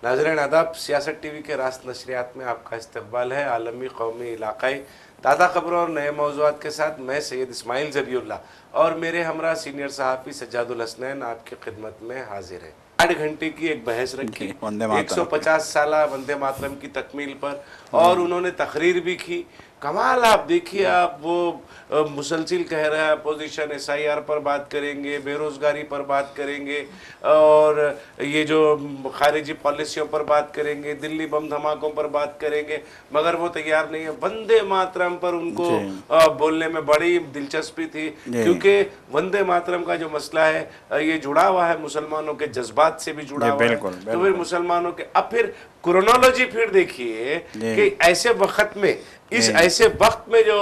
नाज़रीन आदाब, सियासत टीवी के रास्त नशरियात में आपका इस्तकबाल है। आलमी, कौमी, इलाकाई ताज़ा खबरों और नए मौज़ूआत के साथ मैं सैयद इस्माइल ज़बीउल्लाह और मेरे हमरा सीनियर सहाफ़ी सज्जादुल हसनैन आपकी खिदमत में हाजिर है। 8 घंटे की एक बहस रखी जी, वंदे मातरम पे। 150 साला वंदे मातरम की तकमील पर, और उन्होंने तकरीर भी की। कमाल, आप देखिए, आप वो मुसलसिल कह रहा है अपोजिशन SIR पर बात करेंगे, बेरोज़गारी पर बात करेंगे, और ये जो खारिजी पॉलिसियों पर बात करेंगे, दिल्ली बम धमाकों पर बात करेंगे, मगर वो तैयार नहीं है। वंदे मातरम पर उनको जी बोलने में बड़ी दिलचस्पी थी, जी क्योंकि वंदे मातरम का जो मसला है ये जुड़ा हुआ है मुसलमानों के जज्बात से भी जुड़ा जी, हुआ है। बिल्कुल तो फिर बिल्कुल। मुसलमानों के, अब फिर क्रोनोलॉजी फिर देखिए जी कि ऐसे वक्त में, इस जी ऐसे वक्त में जो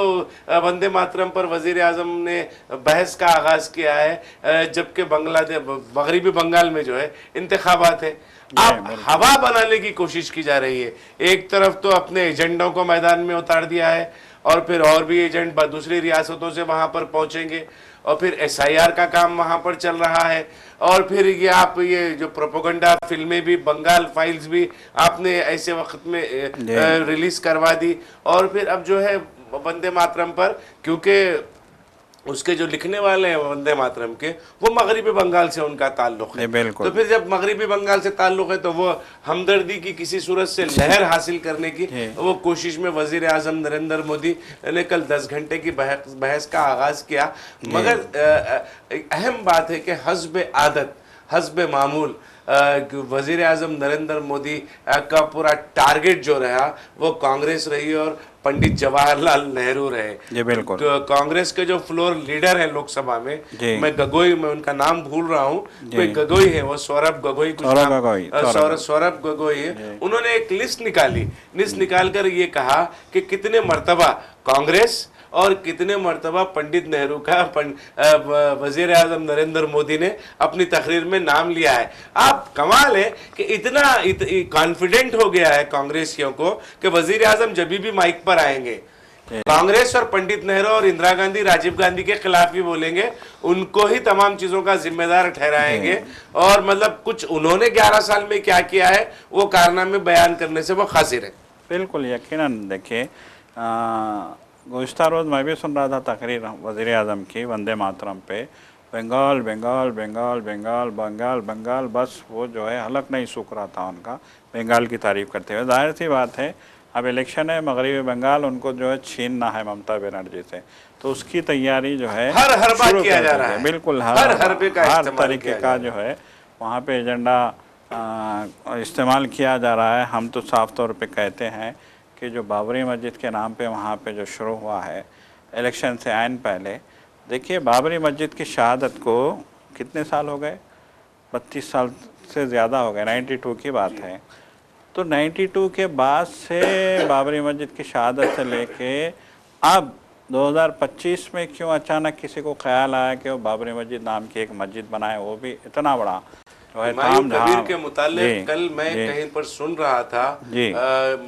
वंदे मातरम पर वजीर आजम ने बहस का आगाज किया है, जबकि बांग्लादेश मगरबी बंगाल में जो है इंतखाबात है। जी, अब बिल्कुल। हवा बनाने की कोशिश की जा रही है। एक तरफ तो अपने एजेंडों को मैदान में उतार दिया है, और फिर और भी एजेंट दूसरी रियासतों से वहां पर पहुंचेंगे, और फिर SIR का काम वहां पर चल रहा है, और फिर ये आप ये जो प्रोपोगंडा फिल्में भी, बंगाल फाइल्स भी आपने ऐसे वक्त में जी रिलीज करवा दी। और फिर अब जो है वंदे मातरम पर, क्योंकि उसके जो लिखने वाले हैं वंदे मातरम के, वो मगरबी बंगाल से उनका ताल्लुक है। जी, तो बिल्कुल। फिर जब मगरबी बंगाल से ताल्लुक है, तो वो हमदर्दी की किसी सूरत से लहर हासिल करने की जी वो कोशिश में वजीर आजम नरेंद्र मोदी ने कल 10 घंटे की बहस का आगाज किया। जी मगर एक अहम बात है कि हस्ब आदत, हस्ब मामूल, वजीर आजम नरेंद्र मोदी का पूरा टारगेट जो रहा वो कांग्रेस रही और पंडित जवाहरलाल नेहरू रहे। जी, बिल्कुल। कांग्रेस के जो फ्लोर लीडर हैं लोकसभा में, जी मैं उनका नाम भूल रहा हूँ, जी, कोई गगोई है, वो सौरभ गगोई कुछ सौरभ नाम, गगोई, सौरभ गगोई। सौरभ गगोई है। जी उन्होंने एक लिस्ट निकाली, लिस्ट निकाल कर ये कहा कि कितने मर्तबा कांग्रेस और कितने मर्तबा पंडित नेहरू का वजीर आजम नरेंद्र मोदी ने अपनी तकरीर में नाम लिया है। आप कमाल है कि इतना कॉन्फिडेंट हो गया है कांग्रेसियों को कि वजीर आजम जब भी माइक पर आएंगे, जी कांग्रेस और पंडित नेहरू और इंदिरा गांधी, राजीव गांधी के खिलाफ ही बोलेंगे, उनको ही तमाम चीजों का जिम्मेदार ठहराएंगे। जी, और मतलब कुछ उन्होंने 11 साल में क्या किया है वो कारनामे बयान करने से वो कासिर है। बिल्कुल यकीनन। देखिए, गुज़िश्ता रोज़ मैं भी सुन रहा था तकरीर वज़ीर आज़म की वंदे मातरम पे। बंगाल बंगाल बंगाल बंगाल बंगाल बंगाल, बस वो जो है हलक नहीं सूख रहा था उनका बंगाल की तारीफ़ करते हुए। जाहिर सी बात है, अब इलेक्शन है, मगरबी बंगाल उनको जो है छीनना है ममता बनर्जी से, तो उसकी तैयारी जो है हर हरबा शुरू किया कर जा दी रहा है। है, बिल्कुल हर हरबे का हर इस्तेमाल तरीके किया जा का रहा जो है वहाँ पे एजेंडा इस्तेमाल किया जा रहा है। हम तो साफ तौर पे कहते हैं कि जो बाबरी मस्जिद के नाम पे वहाँ पे जो शुरू हुआ है इलेक्शन से आइन पहले, देखिए बाबरी मस्जिद की शहादत को कितने साल हो गए? 32 साल से ज़्यादा हो गए, 92 की बात है। तो 92 के बाद से बाबरी मस्जिद की शहादत से लेके अब 2025 में क्यों अचानक किसी को ख्याल आया कि वो बाबरी मस्जिद नाम की एक मस्जिद बनाए, वो भी इतना बड़ा जो है हुमायूं ताम कबीर झाम। के जी मुतालिक कल मैं जी कहीं पर सुन रहा था, जी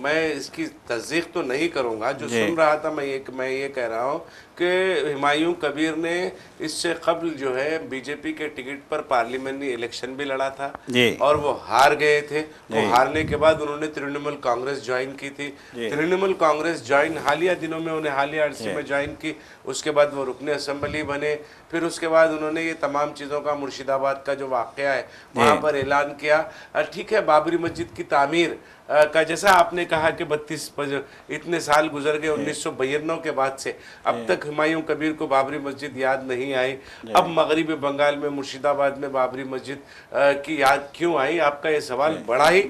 मैं इसकी तस्दीक तो नहीं करूंगा, जो जी सुन रहा था मैं ये कह रहा हूँ कि हुमायूं कबीर ने इससे कबल जो है बीजेपी के टिकट पर पार्लियामेंट्री इलेक्शन भी लड़ा था, जी और वो हार गए थे। वो जी हारने के बाद उन्होंने तृणमूल कांग्रेस ज्वाइन की थी। जी तृणमूल कांग्रेस ज्वाइन हालिया दिनों में, उन्हें हालिया अरसे जी में ज्वाइन की। उसके बाद वो रुकने असम्बली बने। फिर उसके बाद उन्होंने ये तमाम चीज़ों का, मुर्शिदाबाद का जो वाक़या है वहाँ पर ऐलान किया। ठीक है, बाबरी मस्जिद की तामीर का जैसा आपने कहा कि 32 इतने साल गुजर गए, 1992 के बाद से अब तक हुमायूं कबीर को बाबरी मस्जिद याद नहीं आई। अब मगरबी बंगाल में मुर्शिदाबाद में बाबरी मस्जिद की याद क्यों आई? आपका ये सवाल बड़ा ही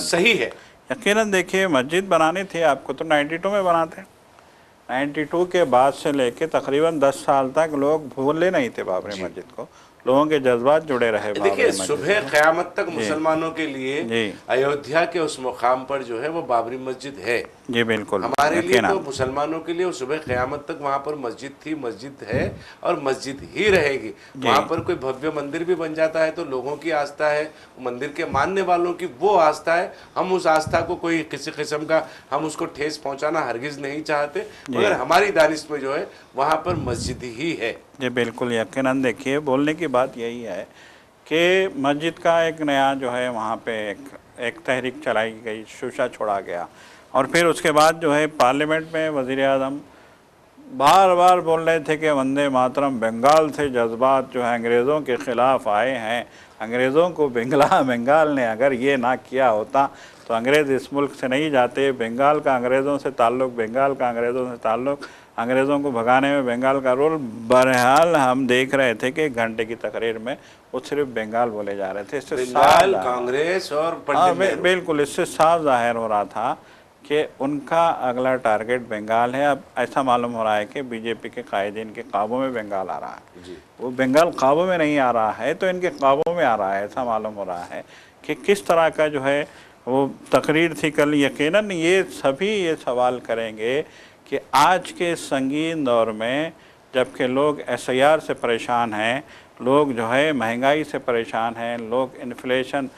सही है। यकीनन। देखिए, मस्जिद बनानी थी आपको तो 92 में बनाते। 92 के बाद से लेके तकरीबन 10 साल तक लोग भूले नहीं थे बाबरी मस्जिद को, लोगों के जज्बात जुड़े रहे बाबरी देखिए, मस्जिद सुबह से। क़यामत तक जी मुसलमानों के लिए जी अयोध्या के उस मुकाम पर जो है वो बाबरी मस्जिद है। जी, बिल्कुल हमारे लिए तो, यकीनन। मुसलमानों के लिए वो सुबह क़यामत तक वहाँ पर मस्जिद थी, मस्जिद है और मस्जिद ही रहेगी। जी वहाँ पर कोई भव्य मंदिर भी बन जाता है तो लोगों की आस्था है, मंदिर के मानने वालों की वो आस्था है। हम उस आस्था को कोई किसी किस्म का, हम उसको ठेस पहुँचाना हरगिज़ नहीं चाहते, मगर हमारी दानिश में जो है वहाँ पर मस्जिद ही है। जी, बिल्कुल यकीनन। देखिए, बोलने की बात यही है कि मस्जिद का एक नया जो है वहाँ पे एक तहरीक चलाई गई, शूशा छोड़ा गया। और फिर उसके बाद जो है पार्लियामेंट में वज़ीर आज़म बार बार बोल रहे थे कि वंदे मातरम, बंगाल से जज्बात जो है अंग्रेज़ों के ख़िलाफ़ आए हैं, अंग्रेज़ों को बंगाल ने अगर ये ना किया होता तो अंग्रेज़ इस मुल्क से नहीं जाते। बंगाल का अंग्रेज़ों से ताल्लुक़, बंगाल का अंग्रेज़ों से ताल्लुक़, अंग्रेज़ों को भगाने में बंगाल का रोल। बहरहाल हम देख रहे थे कि 1 घंटे की तकरीर में वो सिर्फ बंगाल बोले जा रहे थे। इससे बंगाल, कांग्रेस और पंडित नेहरू। बिल्कुल, इससे साफ ज़ाहिर हो रहा था कि उनका अगला टारगेट बंगाल है। अब ऐसा मालूम हो रहा है कि बीजेपी के कायदीन के काबू में बंगाल आ रहा है। जी। वो बंगाल काबू में नहीं आ रहा है तो इनके काबू में आ रहा है, ऐसा मालूम हो रहा है कि किस तरह का जो है वो तकरीर थी कल। यकीनन ये सभी ये सवाल करेंगे कि आज के संगीन दौर में, जबकि लोग SIR से परेशान हैं, लोग जो है महंगाई से परेशान हैं, लोग इन्फ्लेशन,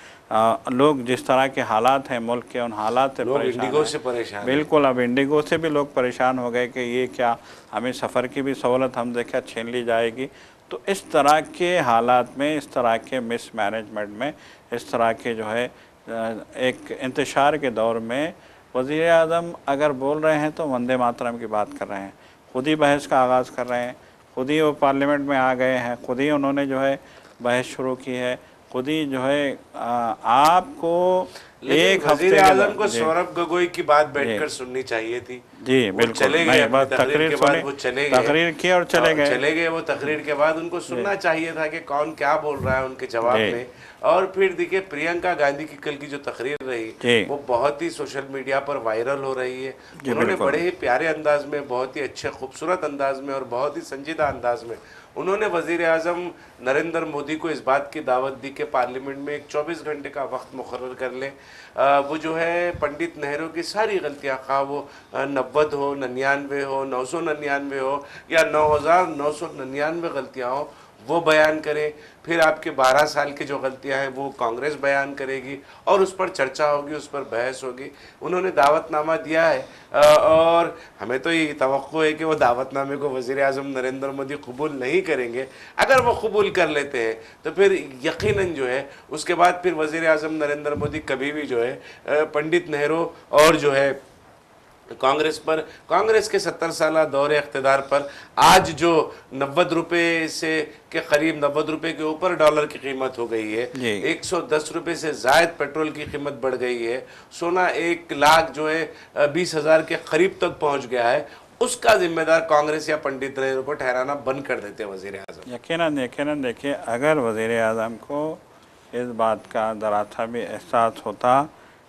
लोग जिस तरह के हालात हैं मुल्क के, उन हालात से लोग परेशान इंडिगो हैं। से परेशान हैं। बिल्कुल, अब इंडिगो से भी लोग परेशान हो गए कि ये क्या, हमें सफ़र की भी सहूलत हम देखा छीन ली जाएगी। तो इस तरह के हालात में, इस तरह के मिसमैनेजमेंट में, इस तरह के जो है एक इंतशार के दौर में वज़ीर आज़म अगर बोल रहे हैं तो वंदे मातरम की बात कर रहे हैं, खुद ही बहस का आगाज़ कर रहे हैं, खुद ही वो पार्लियामेंट में आ गए हैं, खुद ही उन्होंने जो है बहस शुरू की है, खुद ही जो है आपको एक हफ्ते वज़ीर आज़म को जी सौरभ गोगोई की बात बैठकर सुननी चाहिए थी। जी वो बिल्कुल, चले गए, नहीं अपनी बस तकरीर के बाद वो चले गए, तकरीर की और चले गए। चले गए वो तकरीर के बाद उनको सुनना चाहिए था कि कौन क्या बोल रहा है उनके जवाब जी में। और फिर देखिए प्रियंका गांधी की कल की जो तकरीर रही जी वो बहुत ही सोशल मीडिया पर वायरल हो रही है। जी उन्होंने बिल्कुल। बड़े ही प्यारे अंदाज में, बहुत ही अच्छे खूबसूरत अंदाज में और बहुत ही संजीदा अंदाज में उन्होंने वज़ीर आज़म नरेंद्र मोदी को इस बात की दावत दी कि पार्लियामेंट में एक 24 घंटे का वक्त मुकर्रर कर लें। वो जो है पंडित नेहरू की सारी गलतियाँ, खा वो 90 हो, 99 हो, 999 हो या 9999 गलतियाँ हो, वो बयान करें। फिर आपके 12 साल की जो गलतियां हैं वो कांग्रेस बयान करेगी और उस पर चर्चा होगी, उस पर बहस होगी। उन्होंने दावतनामा दिया है और हमें तो ये तवक्को है कि वो दावतनामे को वज़ीर आज़म नरेंद्र मोदी कबूल नहीं करेंगे। अगर वो कबूल कर लेते हैं तो फिर यकीनन जो है उसके बाद फिर वज़ीर आज़म नरेंद्र मोदी कभी भी जो है पंडित नेहरू और जो है कांग्रेस पर, कांग्रेस के 70 साल दौरे इख्तिदार पर आज जो 90 रुपये से के करीब 90 रुपये के ऊपर डॉलर की कीमत हो गई है, 110 रुपये से ज़ायद पेट्रोल की कीमत बढ़ गई है, सोना 1 लाख जो है 20,000 के करीब तक पहुंच गया है, उसका जिम्मेदार कांग्रेस या पंडित नेहरू को ठहराना बंद कर देते हैं वज़ीर आज़म। यकीनन देखिए, अगर वज़ीर आज़म को इस बात का ज़रा सा भी एहसास होता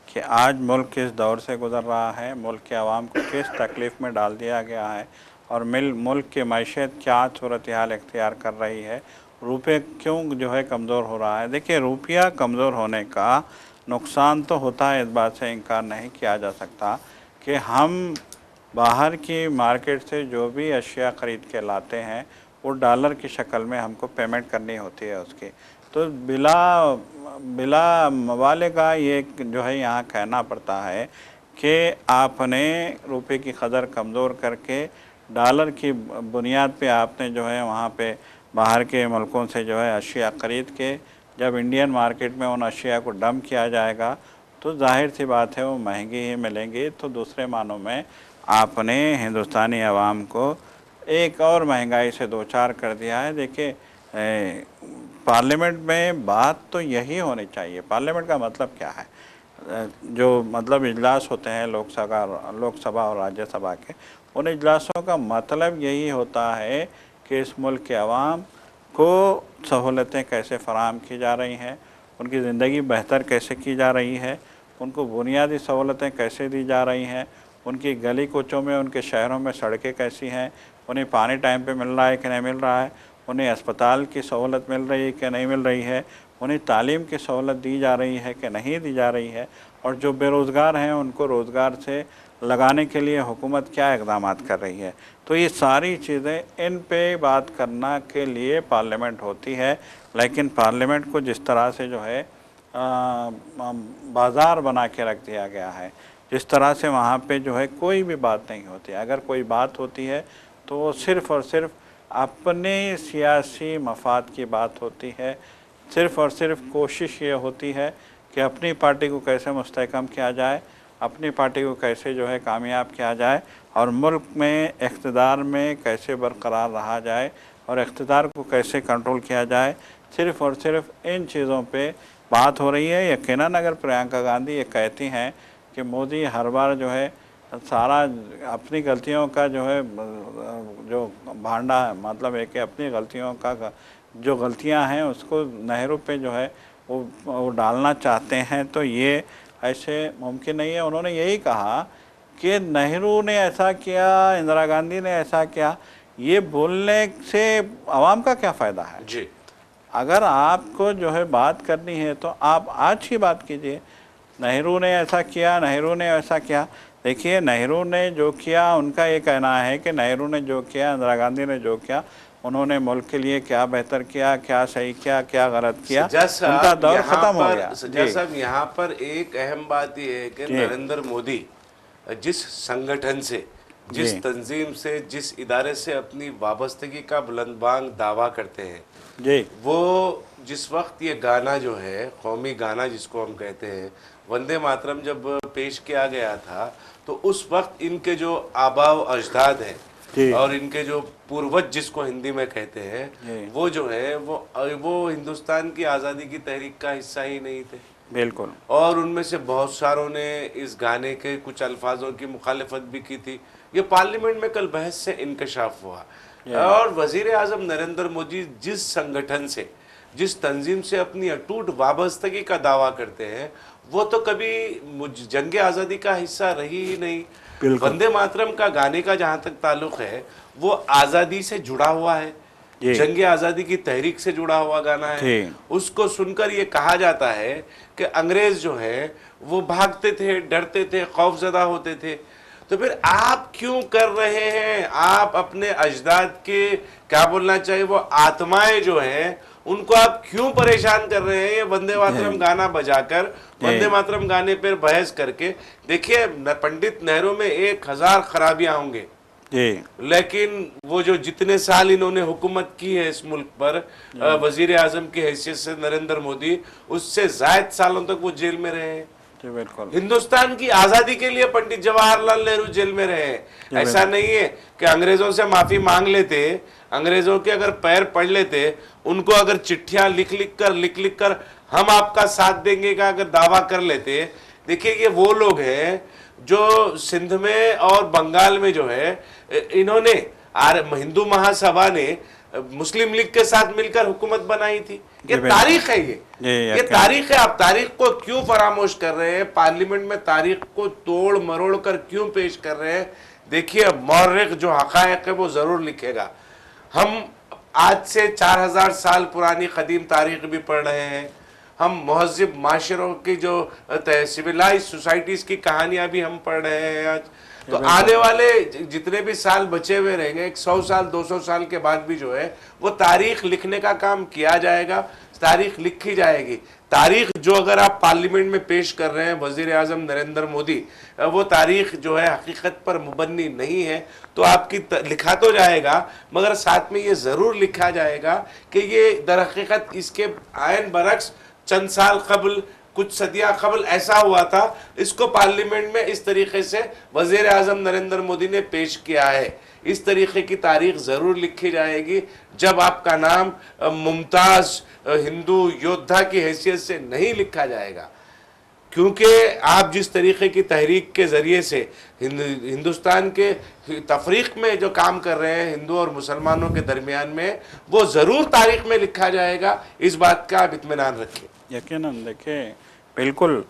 कि आज मुल्क किस दौर से गुज़र रहा है, मुल्क के आवाम को किस तकलीफ़ में डाल दिया गया है और मुल्क की मैशत क्या सूरत हाल इख्तियार कर रही है, रुपये क्यों जो है कमज़ोर हो रहा है। देखिए, रुपया कमज़ोर होने का नुकसान तो होता है, इस बात से इनकार नहीं किया जा सकता कि हम बाहर की मार्केट से जो भी अशिया ख़रीद के लाते हैं वो डॉलर की शक्ल में हमको पेमेंट करनी होती है उसकी। तो बिला मवाले का ये जो है यहाँ कहना पड़ता है कि आपने रुपए की कदर कमज़ोर करके डॉलर की बुनियाद पे आपने जो है वहाँ पे बाहर के मुल्कों से जो है अशिया ख़रीद के जब इंडियन मार्केट में उन अशिया को डंप किया जाएगा तो जाहिर सी बात है वो महंगी ही मिलेंगी। तो दूसरे मानों में आपने हिंदुस्तानी अवाम को एक और महंगाई से दो चार कर दिया है। देखिए, पार्लियामेंट में बात तो यही होनी चाहिए। पार्लियामेंट का मतलब क्या है? जो मतलब इजलास होते हैं लोकसभा और राज्यसभा के, उन इजलासों का मतलब यही होता है कि इस मुल्क के अवाम को सहूलतें कैसे फ़राहम की जा रही हैं, उनकी ज़िंदगी बेहतर कैसे की जा रही है, उनको बुनियादी सहूलतें कैसे दी जा रही हैं, उनकी गली कूचों में उनके शहरों में सड़कें कैसी हैं, उन्हें पानी टाइम पे मिल रहा है कि नहीं मिल रहा है, उन्हें अस्पताल की सहूलत मिल रही है कि नहीं मिल रही है, उन्हें तालीम की सहूलत दी जा रही है कि नहीं दी जा रही है, और जो बेरोज़गार हैं उनको रोज़गार से लगाने के लिए हुकूमत क्या इक़दाम कर रही है। तो ये सारी चीज़ें, इन पे बात करना के लिए पार्लियामेंट होती है। लेकिन पार्लियामेंट को जिस तरह से जो है बाज़ार बना के रख दिया गया है, जिस तरह से वहाँ पे जो है कोई भी बात नहीं होती, अगर कोई बात होती है तो वो सिर्फ़ और सिर्फ अपने सियासी मफाद की बात होती है सिर्फ़ और सिर्फ कोशिश ये होती है कि अपनी पार्टी को कैसे मुस्तहकम किया जाए, अपनी पार्टी को कैसे जो है कामयाब किया जाए और मुल्क में इक़्तिदार में कैसे बरकरार रहा जाए और इक़्तिदार को कैसे कंट्रोल किया जाए। सिर्फ़ और सिर्फ इन चीज़ों पे बात हो रही है। यकीनन अगर प्रियंका गांधी ये कहती हैं कि मोदी हर बार जो है सारा अपनी गलतियों का जो है जो भांडा मतलब है कि अपनी गलतियों का जो गलतियां हैं उसको नेहरू पे जो है वो डालना चाहते हैं, तो ये ऐसे मुमकिन नहीं है। उन्होंने यही कहा कि नेहरू ने ऐसा किया, इंदिरा गांधी ने ऐसा किया, ये बोलने से आवाम का क्या फ़ायदा है जी। अगर आपको जो है बात करनी है तो आप आज ही बात कीजिए। नेहरू ने ऐसा किया, नेहरू ने ऐसा किया। देखिए नेहरू ने जो किया, उनका ये कहना है कि नेहरू ने जो किया, इंदिरा गांधी ने जो किया, उन्होंने मुल्क के लिए क्या बेहतर किया, क्या सही किया, क्या गलत किया, उनका दौर ख़त्म हो गया। सज्जा साहब, यहाँ पर एक अहम बात यह है कि नरेंद्र मोदी जिस संगठन से, जिस तंजीम से, जिस इदारे से अपनी वाबस्तगी का बुलंदबांग दावा करते हैं जी, वो जिस वक्त ये गाना जो है कौमी गाना जिसको हम कहते हैं वंदे मातरम जब पेश किया गया था, तो उस वक्त इनके जो आबा व अजदाद हैं और इनके जो पूर्वज जिसको हिंदी में कहते हैं वो जो है वो हिंदुस्तान की आज़ादी की तहरीक का हिस्सा ही नहीं थे। बिल्कुल। और उनमें से बहुत सारों ने इस गाने के कुछ अल्फाजों की मुखालिफत भी की थी। ये पार्लियामेंट में कल बहस से इंकशाफ हुआ। और वजीर आज़म नरेंद्र मोदी जिस संगठन से, जिस तंजीम से अपनी अटूट वाबस्तगी का दावा करते हैं, वो तो कभी जंग आज़ादी का हिस्सा रही ही नहीं। वंदे मातरम का गाने का जहाँ तक ताल्लुक़ है वो आज़ादी से जुड़ा हुआ है, जंग आज़ादी की तहरीक से जुड़ा हुआ गाना है। उसको सुनकर ये कहा जाता है कि अंग्रेज़ जो है वो भागते थे, डरते थे, खौफजदा होते थे। तो फिर आप क्यों कर रहे हैं? आप अपने अजदाद के क्या बोलना चाहिए वो आत्माएं जो हैं उनको आप क्यों परेशान कर रहे हैं? ये वंदे मातरम गाना बजाकर, वंदे मातरम गाने पर बहस करके देखिए, पंडित नेहरू में 1000 खराबियां होंगे लेकिन वो जो जितने साल इन्होंने हुकूमत की है इस मुल्क पर वजीर आजम की हैसियत से नरेंद्र मोदी, उससे ज़ायद सालों तक वो जेल में रहे हैं। हिंदुस्तान की आज़ादी के लिए पंडित जवाहरलाल नेहरू जेल में रहे हैं। ऐसा नहीं है कि अंग्रेजों से माफ़ी मांग लेते, अंग्रेजों के अगर पैर पड़ लेते, उनको अगर चिट्ठियां लिख लिख कर हम आपका साथ देंगे का अगर दावा कर लेते। देखिए ये वो लोग हैं जो सिंध में और बंगाल में जो है इन्होंने हिंदू महासभा ने मुस्लिम लीग के साथ मिलकर हुकूमत बनाई थी। ये तारीख है, ये तारीख है। आप तारीख को क्यों फरामोश कर रहे हैं? पार्लियामेंट में तारीख को तोड़ मरोड़ कर क्यों पेश कर रहे हैं? देखिए मौर्रिख जो हक़ाइक़ है वो जरूर लिखेगा। हम आज से 4000 साल पुरानी कदीम तारीख भी पढ़ रहे हैं। हम महज़िब माशरों की जो सिविलाइज सोसाइटीज़ की कहानियाँ भी हम पढ़ रहे हैं आज। तो आने वाले जितने भी साल बचे हुए रहेंगे, 100 साल 200 साल के बाद भी जो है वो तारीख लिखने का काम किया जाएगा, तारीख लिखी जाएगी। तारीख जो अगर आप पार्लियामेंट में पेश कर रहे हैं वजीर आज़म नरेंद्र मोदी, वो तारीख जो है हकीकत पर मुबन्नी नहीं है, तो आपकी लिखा तो जाएगा मगर साथ में ये ज़रूर लिखा जाएगा कि ये दर हकीकत इसके आयन बरक्स चंद साल कबल, कुछ सदियां कबल ऐसा हुआ था। इसको पार्लियामेंट में इस तरीके से वजीर आज़म नरेंद्र मोदी ने पेश किया है। इस तरीके की तारीख ज़रूर लिखी जाएगी जब आपका नाम मुमताज़ हिंदू योद्धा की हैसियत से नहीं लिखा जाएगा, क्योंकि आप जिस तरीके की तहरीक के ज़रिए से हिंदुस्तान के तफरीक में जो काम कर रहे हैं हिंदू और मुसलमानों के दरमियान में, वो ज़रूर तारीख में लिखा जाएगा। इस बात का आप इत्मीनान रखें। यकीनन देखिए, बिल्कुल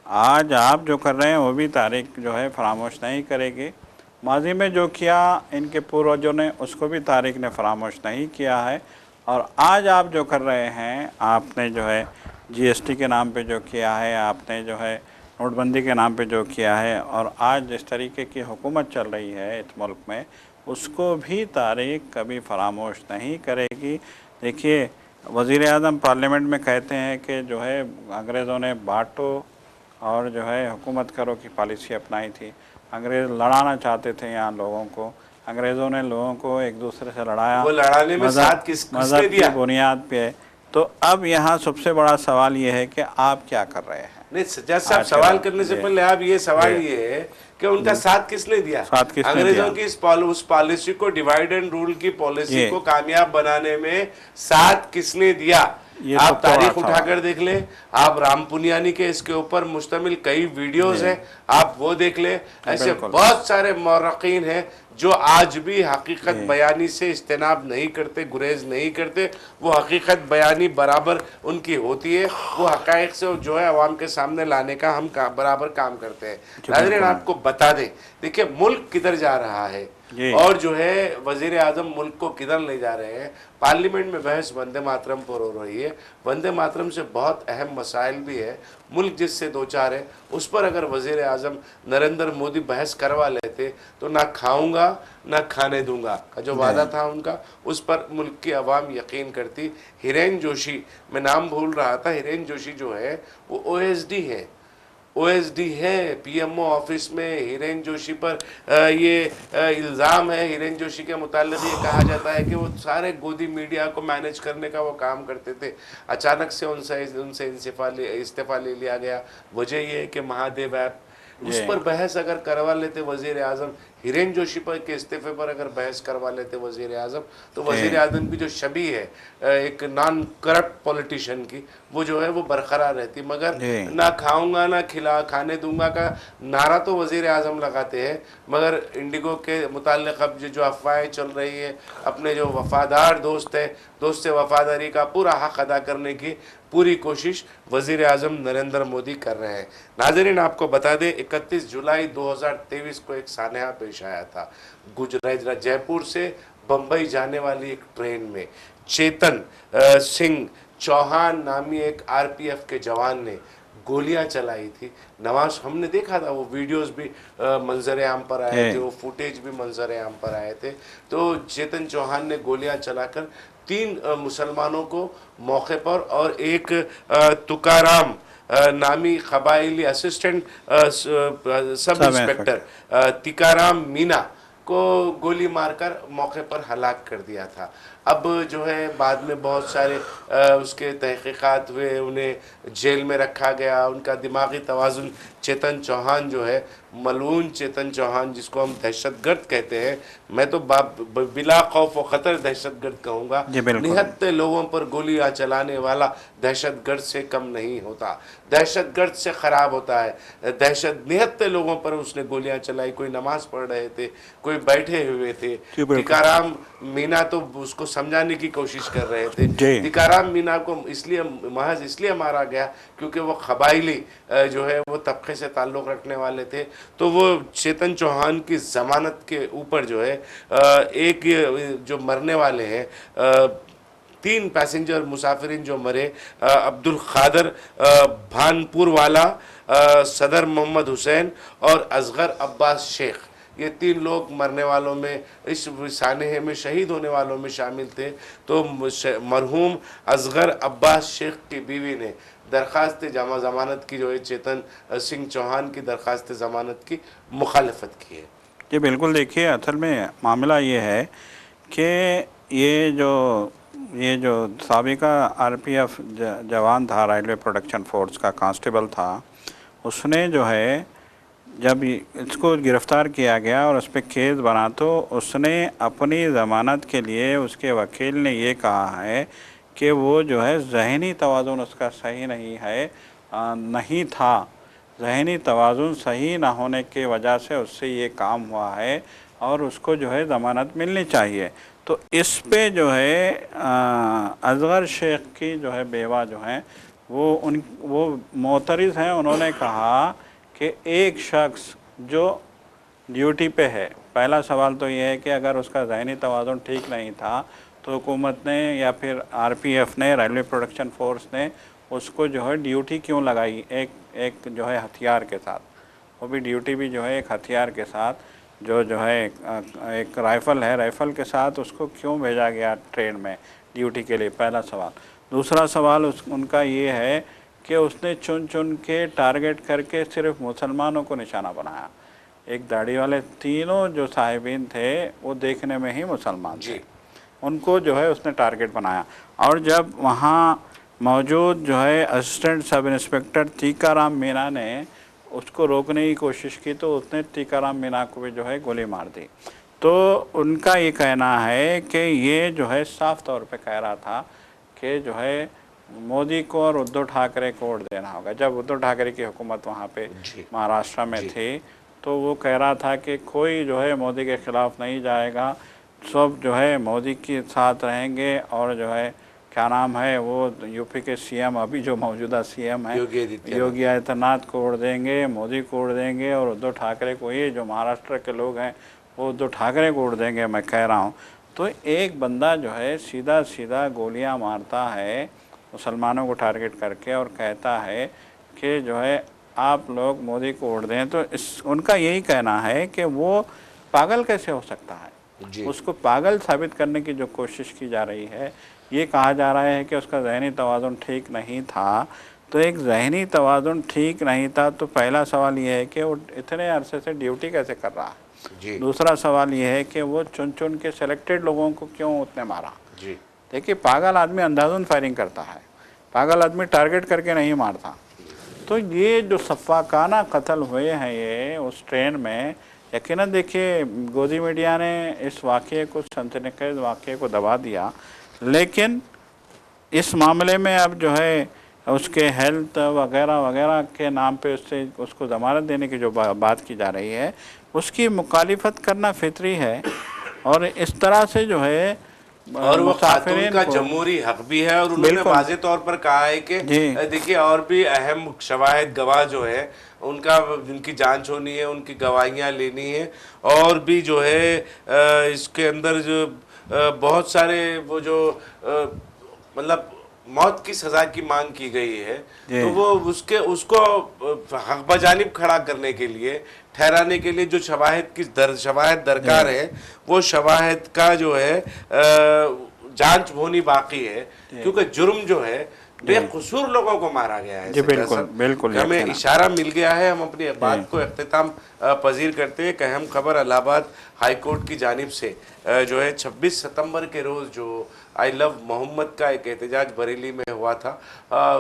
आज आप जो कर रहे हैं वो भी तारीख जो है फरामोश नहीं करेगी। माजी में जो किया इनके पूर्वजों ने उसको भी तारीख ने फरामोश नहीं किया है। और आज आप जो कर रहे हैं, आपने जो है जीएसटी के नाम पे जो किया है, आपने जो है नोटबंदी के नाम पे जो किया है, और आज जिस तरीके की हुकूमत चल रही है इस मुल्क में, उसको भी तारीख कभी फरामोश नहीं करेगी। देखिए वज़ीर आज़म पार्लियामेंट में कहते हैं कि जो है अंग्रेज़ों ने बांटो और जो है हुकूमत करो की पॉलिसी अपनाई थी। अंग्रेज़ लड़ाना चाहते थे यहाँ लोगों को, अंग्रेज़ों ने लोगों को एक दूसरे से लड़ाया, वो लड़ाने में साथ किसने दिया? की बुनियाद पे। तो अब यहाँ सबसे बड़ा सवाल ये है कि आप क्या कर रहे हैं। नहीं सज्जाद साहब, आज के सवाल बाद करने से जी पहले आप ये सवाल जी ये है कि उनका साथ किसने दिया? साथ किसने अंग्रेजों दिया? की उस पॉलिसी को, डिवाइड एंड रूल की पॉलिसी ये को कामयाब बनाने में साथ किसने दिया? ये आप सबसे बड़ा तारीख सवाल उठाकर देख ले, आप राम पुनियानी के इसके ऊपर मुश्तमिल कई वीडियोस जी। हैं, आप वो देख ले। ऐसे बिल्कुल। बहुत सारे मौरखीन हैं जो आज भी हकीकत जी। बयानी से इज्तनाब नहीं करते, गुरेज नहीं करते। वो हकीकत बयानी बराबर उनकी होती है, वो हकायक से जो है अवाम के सामने लाने का हम बराबर काम करते हैं। नाज़रीन, बिल्कुल। आपको बता दें, देखिए मुल्क किधर जा रहा है जी। और जो है वजीर आजम मुल्क को किधर ले जा रहे हैं। पार्लियामेंट में बहस वंदे मातरम पर हो रही है। वंदे मातरम से बहुत अहम मसाइल भी है, मुल्क जिससे दो चार है, उस पर अगर वजीर आजम नरेंद्र मोदी बहस करवा लेते तो ना खाऊंगा ना खाने दूंगा का जो वादा था उनका, उस पर मुल्क की आवाम यकीन करती। हिरेन जोशी, मैं नाम भूल रहा था, हिरेन जोशी जो है वो ओएसडी है, ओएसडी है। पीएमओ ऑफिस में हिरेन जोशी पर ये इल्ज़ाम है। हिरेन जोशी के मुताल्लिक़ ये कहा जाता है कि वो सारे गोदी मीडिया को मैनेज करने का वो काम करते थे। अचानक से उनसे इस्तीफ़ा ले लिया गया। वजह ये है कि महादेव ऐप, उस पर बहस अगर करवा लेते वजीर आजम, हिरेन जोशी पर के इस्तीफे पर अगर बहस करवा लेते वजीर आजम, तो वजीर आजम की जो छवि है एक नॉन करप्ट पॉलिटिशियन की, वो जो है वो बरकरार रहती। मगर ना खाऊंगा ना खाने दूंगा का नारा तो वजीर आजम लगाते हैं, मगर इंडिगो के मुताल्लिक़ अब जो अफवाहें चल रही है, अपने जो वफादार दोस्त है, दोस्त से वफादारी का पूरा हक़ अदा करने की पूरी कोशिश वज़ीर आज़म नरेंद्र मोदी कर रहे हैं। नाज़रीन, आपको बता दें 31 जुलाई 2023 को एक सानहा पेश आया था। गुजरात जयपुर से बम्बई जाने वाली एक ट्रेन में चेतन सिंह चौहान नामी एक आरपीएफ के जवान ने गोलियां चलाई थी। नवाज, हमने देखा था वो वीडियोस भी मंजर आम पर आए थे, वो फुटेज भी मंजर आम पर आए थे। तो चेतन चौहान ने गोलियां चलाकर 3 मुसलमानों को मौके पर और एक तुकाराम नामी कबाइली असिस्टेंट सब इंस्पेक्टर तिकाराम मीना को गोली मारकर मौके पर हलाक कर दिया था। अब जो है बाद में बहुत सारे उसके तहकीकात हुए, उन्हें जेल में रखा गया। उनका दिमागी तवाज़ुन, चेतन चौहान जो है, मलून चेतन चौहान जिसको हम दहशतगर्द कहते हैं, मैं तो बिला खौफ व ख़तर दहशतगर्द कहूँगा। निहत्ते लोगों पर गोलियाँ चलाने वाला दहशतगर्द से कम नहीं होता, दहशतगर्द से ख़राब होता है। निहत्ते लोगों पर उसने गोलियाँ चलाई। कोई नमाज़ पढ़ रहे थे, कोई बैठे हुए थे। टिकाराम मीना तो उसको समझाने की कोशिश कर रहे थे। टिकाराम मीना को इसलिए महज इसलिए मारा गया क्योंकि वो कबाइली जो है वो तबके से ताल्लुक़ रखने वाले थे। तो वो चेतन चौहान की ज़मानत के ऊपर जो है एक जो मरने वाले हैं 3 पैसेंजर मुसाफिरीन जो मरे, अब्दुल खादर भानपुर वाला, सदर मोहम्मद हुसैन और असगर अब्बास शेख, ये 3 लोग मरने वालों में, इस सानहे में शहीद होने वालों में शामिल थे। तो मरहूम असगर अब्बास शेख की बीवी ने दरख्वास्त ज़मानत की, जो है चेतन सिंह चौहान की दरख्वास्त ज़मानत की मुखालफत की है। जी बिल्कुल, देखिए असल में मामला ये है कि ये जो साबिका आरपीएफ जवान था, रेलवे प्रोटेक्शन फोर्स का कांस्टेबल था, उसने जो है जब इसको गिरफ़्तार किया गया और उस पर केस बना तो उसने अपनी ज़मानत के लिए उसके वकील ने ये कहा है कि वो जो है ज़हनी तवाज़ुन उसका सही नहीं है, नहीं था। ज़हनी तवाज़ुन सही ना होने की वजह से उससे ये काम हुआ है और उसको जो है ज़मानत मिलनी चाहिए। तो इस पे जो है असगर शेख की जो है बेवा जो है वो मोतरिज़ हैं। उन्होंने कहा कि एक शख्स जो ड्यूटी पे है, पहला सवाल तो ये है कि अगर उसका ज़हनी तवाज़ुन ठीक नहीं था तो हुकूमत ने या फिर आरपीएफ ने, रेलवे प्रोटेक्शन फोर्स ने उसको जो है ड्यूटी क्यों लगाई एक जो है हथियार के साथ, वो भी ड्यूटी भी जो है एक हथियार के साथ, जो है एक राइफ़ल है, राइफ़ल के साथ उसको क्यों भेजा गया ट्रेन में ड्यूटी के लिए, पहला सवाल। दूसरा सवाल उनका ये है कि उसने चुन चुन के टारगेट करके सिर्फ मुसलमानों को निशाना बनाया। एक दाढ़ी वाले तीनों जो साहिबीन थे वो देखने में ही मुसलमान थे, उनको जो है उसने टारगेट बनाया। और जब वहाँ मौजूद जो है assistant sub inspector Tikaram Meena ने उसको रोकने की कोशिश की तो उसने टीकाराम मीणा को भी जो है गोली मार दी। तो उनका ये कहना है कि ये जो है साफ तौर पे कह रहा था कि जो है मोदी को और उद्धव ठाकरे को वोट देना होगा। जब उद्धव ठाकरे की हुकूमत वहाँ पे महाराष्ट्र में थी तो वो कह रहा था कि कोई जो है मोदी के खिलाफ नहीं जाएगा, सब जो है मोदी के साथ रहेंगे और जो है क्या नाम है वो यूपी के सीएम अभी जो मौजूदा सीएम है योगी आदित्यनाथ को वोट देंगे, मोदी को वोट देंगे और उद्धव ठाकरे को, ये जो महाराष्ट्र के लोग हैं वो उद्धव ठाकरे को वोट देंगे। मैं कह रहा हूँ तो एक बंदा जो है सीधा सीधा गोलियां मारता है मुसलमानों को टारगेट करके और कहता है कि जो है आप लोग मोदी को वोट दें, तो इस उनका यही कहना है कि वो पागल कैसे हो सकता है। उसको पागल साबित करने की जो कोशिश की जा रही है, ये कहा जा रहा है कि उसका ज़हनी तवाज़ुन ठीक नहीं था। तो एक ज़हनी तवाज़ुन ठीक नहीं था तो पहला सवाल ये है कि वो इतने अरसे से ड्यूटी कैसे कर रहा है। दूसरा सवाल ये है कि वो चुन चुन के सेलेक्टेड लोगों को क्यों उतने मारा। देखिए पागल आदमी अंधाधुंध फायरिंग करता है, पागल आदमी टारगेट करके नहीं मारता। तो ये जो सफ़ाकाना कत्ल हुए हैं ये उस ट्रेन में, यकीनन देखिए गोदी मीडिया ने इस वाक़े को, सनसनीखेज़ वाक़े को दबा दिया, लेकिन इस मामले में अब जो है उसके हेल्थ वगैरह वगैरह के नाम पे उससे उसको ज़मानत देने की जो बात की जा रही है उसकी मुखालिफत करना फितरी है। और इस तरह से जो है और वो खातून का जमहूरी हक भी है और उन्होंने वाज़े तौर पर कहा है कि देखिए और भी अहम शवाहिद गवाह जो है उनका उनकी जांच होनी है, उनकी गवाहियाँ लेनी है और भी जो है इसके अंदर जो बहुत सारे वो जो मतलब मौत की सज़ा की मांग की गई है। तो वो उसको हक बजानिब खड़ा करने के लिए, ठहराने के लिए जो शवाहिद दरकार है वो शवाहिद का जो है जांच होनी बाकी है, क्योंकि जुर्म जो है बेकसूर लोगों को मारा गया है। जी बिल्कुल बिल्कुल, हमें इशारा मिल गया है। हम अपनी बात को अख्तिताम पजीर करते हैं। अहम खबर इलाहाबाद हाई कोर्ट की जानिब से जो है 26 सितंबर के रोज़ जो आई लव मोहम्मद का एक एहतजाज बरेली में हुआ था,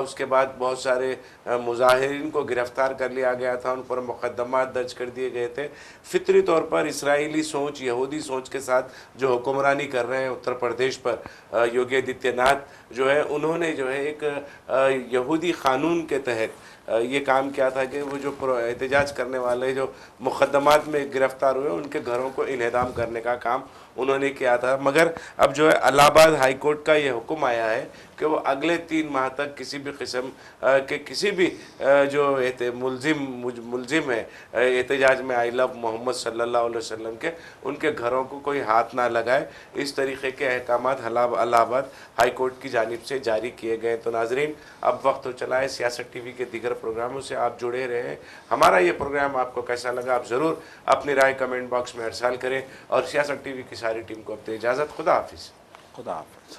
उसके बाद बहुत सारे मुजाहिरीन को गिरफ्तार कर लिया गया था, उन पर मुकदमा दर्ज कर दिए गए थे। फितरी तौर पर इसराइली सोच, यहूदी सोच के साथ जो हुक्मरानी कर रहे हैं उत्तर प्रदेश पर योगी आदित्यनाथ जो है, उन्होंने जो है एक यहूदी कानून के तहत ये काम किया था कि वो जो एहतजाज करने वाले जो मुकदमात में गिरफ्तार हुए उनके घरों को इन्हेदाम करने का काम उन्होंने किया था। मगर अब जो है इलाहाबाद हाई कोर्ट का ये हुक्म आया है कि वो अगले 3 माह तक किसी भी किस्म के किसी भी जो मुलजिम है एहतजाज में आई लव मोहम्मद सल्लल्लाहु अलैहि वसल्लम के, उनके घरों को कोई हाथ ना लगाए। इस तरीके के अहकामात इलाहाबाद हाई कोर्ट की जानिब से जारी किए गए। तो नाजरीन अब वक्त हो चला है सियासत टीवी के दीगर प्रोग्रामों से आप जुड़े रहे। हमारा ये प्रोग्राम आपको कैसा लगा आप ज़रूर अपनी राय कमेंट बॉक्स में अरसाल करें और सियासत टीवी की सारी टीम को अपनी इजाज़त। खुदा हाफिज़। खुदा हाफिज़।